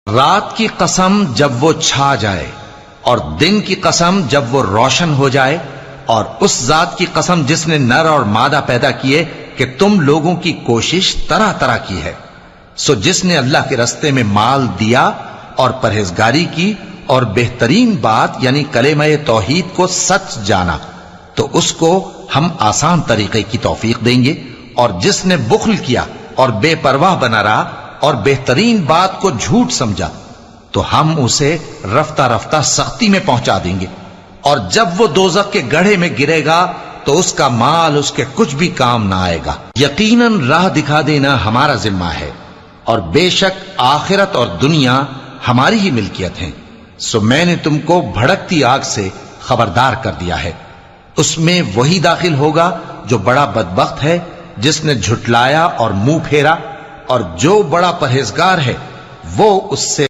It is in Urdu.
رات کی قسم جب وہ چھا جائے اور دن کی قسم جب وہ روشن ہو جائے، اور اس ذات کی قسم جس نے نر اور مادہ پیدا کیے کہ تم لوگوں کی کوشش طرح طرح کی ہے۔ سو جس نے اللہ کے رستے میں مال دیا اور پرہیزگاری کی اور بہترین بات یعنی کلمہ توحید کو سچ جانا، تو اس کو ہم آسان طریقے کی توفیق دیں گے، اور جس نے بخل کیا اور بے پرواہ بنا رہا اور بہترین بات کو جھوٹ سمجھا، تو ہم اسے رفتہ رفتہ سختی میں پہنچا دیں گے، اور جب وہ دوزخ کے گڑھے میں گرے گا تو اس کا مال اس کے کچھ بھی کام نہ آئے گا۔ یقیناً راہ دکھا دینا ہمارا ذمہ ہے، اور بے شک آخرت اور دنیا ہماری ہی ملکیت ہیں۔ سو میں نے تم کو بھڑکتی آگ سے خبردار کر دیا ہے، اس میں وہی داخل ہوگا جو بڑا بدبخت ہے، جس نے جھٹلایا اور منہ پھیرا، اور جو بڑا پرہیزگار ہے وہ اس سے